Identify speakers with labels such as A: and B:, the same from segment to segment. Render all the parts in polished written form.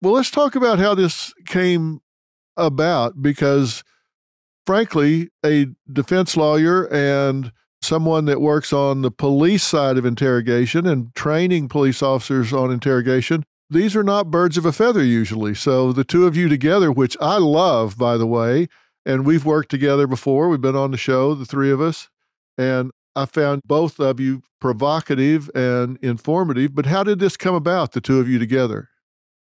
A: Well, let's talk about how this came about, because frankly, a defense lawyer and someone that works on the police side of interrogation and training police officers on interrogation, these are not birds of a feather usually. So the two of you together, which I love, by the way, and we've worked together before. We've been on the show, the three of us, and I found both of you provocative and informative. But how did this come about, the two of you together?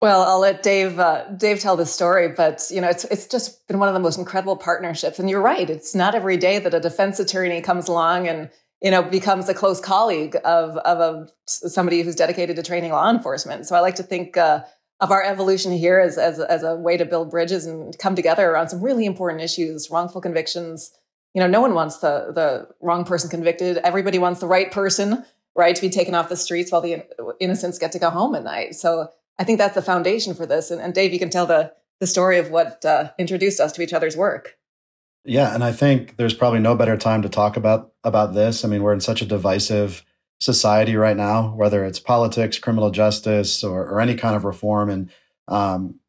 B: Well, I'll let Dave tell the story, but it's just been one of the most incredible partnerships. And you're right; it's not every day that a defense attorney comes along and becomes a close colleague of somebody who's dedicated to training law enforcement. So I like to think of our evolution here as a way to build bridges and come together around some really important issues: wrongful convictions. No one wants the wrong person convicted. Everybody wants the right person, right, to be taken off the streets while the innocents get to go home at night. So I think that's the foundation for this. And Dave, you can tell the story of what introduced us to each other's work.
C: Yeah, and I think there's probably no better time to talk about this. I mean, we're in such a divisive society right now, whether it's politics, criminal justice, or any kind of reform. And,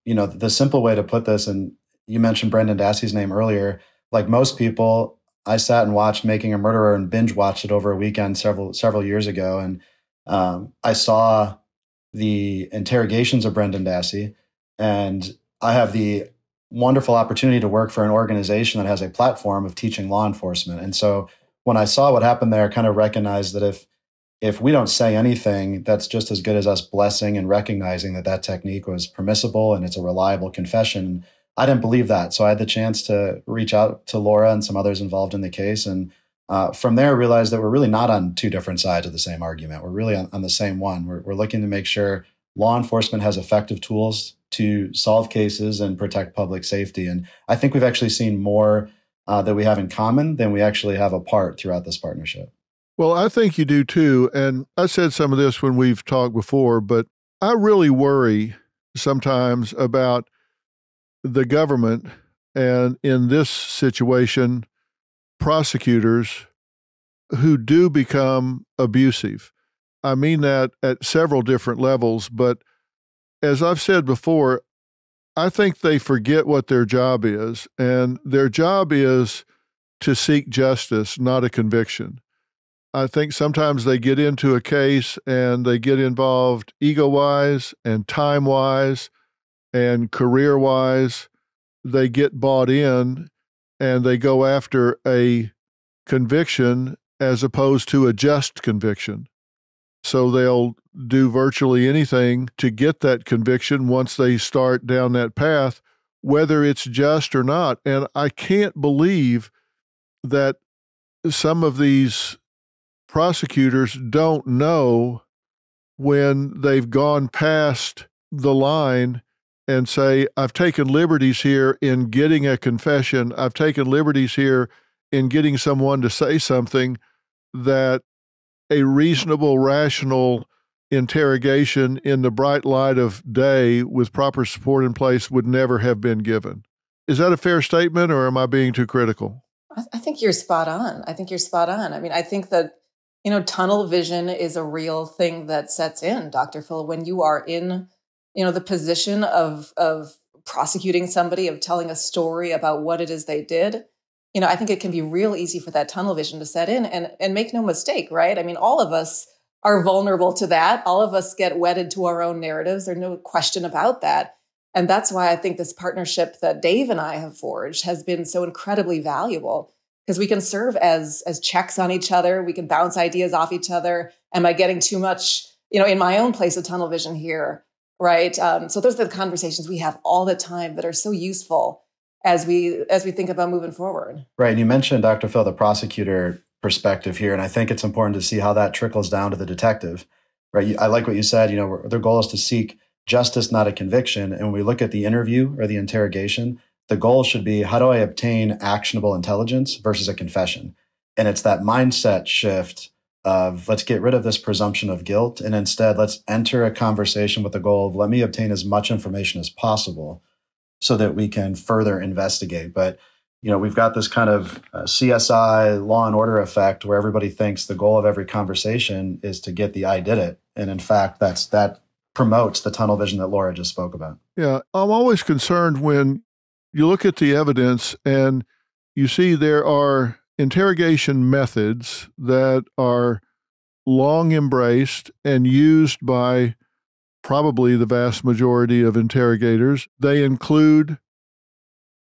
C: the simple way to put this, and you mentioned Brendan Dassey's name earlier, like most people, I sat and watched Making a Murderer and binge watched it over a weekend several years ago. And I saw the interrogations of Brendan Dassey, and I have the wonderful opportunity to work for an organization that has a platform of teaching law enforcement. And so when I saw what happened there, I kind of recognized that if we don't say anything, that's just as good as us blessing and recognizing that technique was permissible and it's a reliable confession. I didn't believe that. So I had the chance to reach out to Laura and some others involved in the case. And from there, I realized that we're really not on two different sides of the same argument. We're really on the same one. We're looking to make sure law enforcement has effective tools to solve cases and protect public safety. And I think we've actually seen more that we have in common than we actually have apart throughout this partnership.
A: Well, I think you do too. And I said some of this when we've talked before, but I really worry sometimes about the government, and in this situation, prosecutors who do become abusive. I mean that at several different levels, but as I've said before, I think they forget what their job is, and their job is to seek justice, not a conviction. I think sometimes they get into a case and they get involved ego-wise and time-wise and career-wise. They get bought in and they go after a conviction as opposed to a just conviction. So they'll do virtually anything to get that conviction once they start down that path, whether it's just or not. And I can't believe that some of these prosecutors don't know when they've gone past the line and say, I've taken liberties here in getting a confession. I've taken liberties here in getting someone to say something that a reasonable, rational interrogation in the bright light of day with proper support in place would never have been given. Is that a fair statement, or am I being too critical?
B: I think you're spot on. I mean, I think that, tunnel vision is a real thing that sets in, Dr. Phil, when you are in, the position of prosecuting somebody, of telling a story about what it is they did. I think it can be real easy for that tunnel vision to set in, and make no mistake, right? I mean, all of us are vulnerable to that. All of us get wedded to our own narratives. There's no question about that. And that's why I think this partnership that Dave and I have forged has been so incredibly valuable, because we can serve as checks on each other. We can bounce ideas off each other. Am I getting too much, in my own place of tunnel vision here, right? So those are the conversations we have all the time that are so useful as we think about moving forward.
C: Right. And you mentioned, Dr. Phil, the prosecutor perspective here. And I think it's important to see how that trickles down to the detective, right? I like what you said, their goal is to seek justice, not a conviction. And when we look at the interview or the interrogation, the goal should be, how do I obtain actionable intelligence versus a confession? And it's that mindset shift of, let's get rid of this presumption of guilt. And instead, let's enter a conversation with the goal of, let me obtain as much information as possible so that we can further investigate. But, we've got this kind of CSI Law and Order effect where everybody thinks the goal of every conversation is to get the I did it. And in fact, that promotes the tunnel vision that Laura just spoke about.
A: Yeah, I'm always concerned when you look at the evidence and you see there are interrogation methods that are long embraced and used by probably the vast majority of interrogators. They include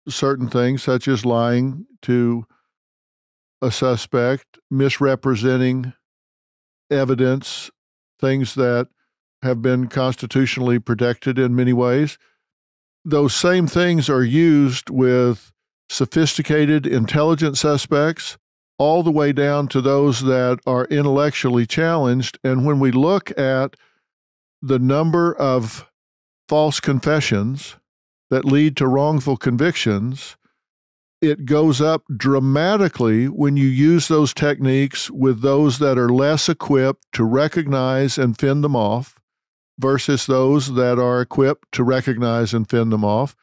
A: certain things such as lying to a suspect, misrepresenting evidence, things that have been constitutionally protected in many ways. Those same things are used with sophisticated, intelligent suspects, all the way down to those that are intellectually challenged. And when we look at the number of false confessions that lead to wrongful convictions, it goes up dramatically when you use those techniques with those that are less equipped to recognize and fend them off versus those that are equipped to recognize and fend them off,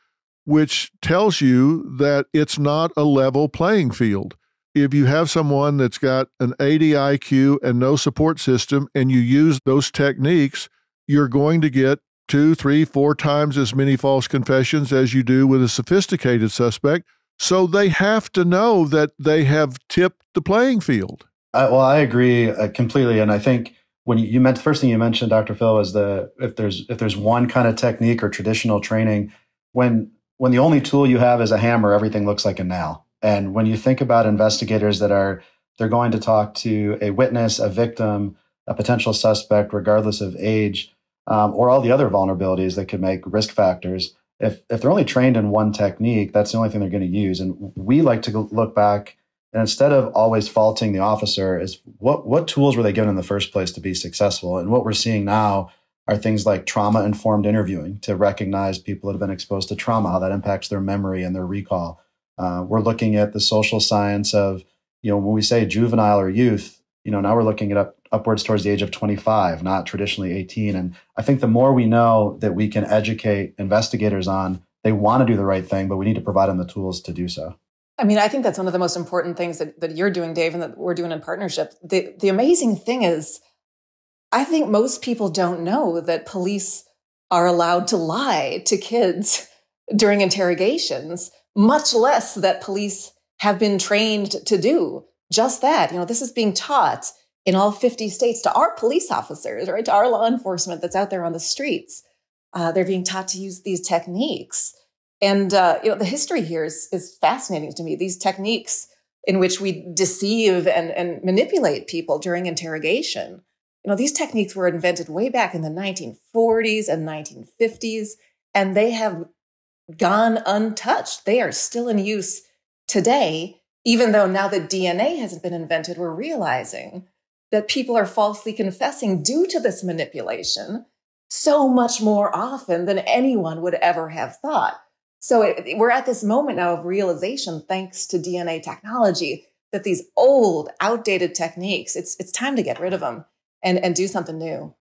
A: which tells you that it's not a level playing field. If you have someone that's got an 80 IQ and no support system and you use those techniques, you're going to get 2, 3, 4 times as many false confessions as you do with a sophisticated suspect. So they have to know that they have tipped the playing field.
C: I agree completely. And I think when you meant the first thing you mentioned, Dr. Phil, is if there's one kind of technique or traditional training, when the only tool you have is a hammer, everything looks like a nail. And when you think about investigators they're going to talk to a witness, a victim, a potential suspect, regardless of age, or all the other vulnerabilities that could make risk factors, if they're only trained in one technique, that's the only thing they're going to use. And we like to look back, and instead of always faulting the officer, is what tools were they given in the first place to be successful? And what we're seeing now are things like trauma-informed interviewing to recognize people that have been exposed to trauma, how that impacts their memory and their recall. We're looking at the social science of, when we say juvenile or youth, now we're looking at upwards towards the age of 25, not traditionally 18. And I think the more we know that we can educate investigators on, they want to do the right thing, but we need to provide them the tools to do so.
B: I mean, I think that's one of the most important things that you're doing, Dave, and that we're doing in partnership. The amazing thing is, I think most people don't know that police are allowed to lie to kids during interrogations, much less that police have been trained to do just that. This is being taught in all 50 states to our police officers, right? To our law enforcement that's out there on the streets. They're being taught to use these techniques. And, the history here is fascinating to me. These techniques in which we deceive and manipulate people during interrogation. These techniques were invented way back in the 1940s and 1950s, and they have gone untouched. They are still in use today, even though now that DNA hasn't been invented, we're realizing that people are falsely confessing due to this manipulation so much more often than anyone would ever have thought. So we're at this moment now of realization, thanks to DNA technology, that these old, outdated techniques, it's time to get rid of them and do something new.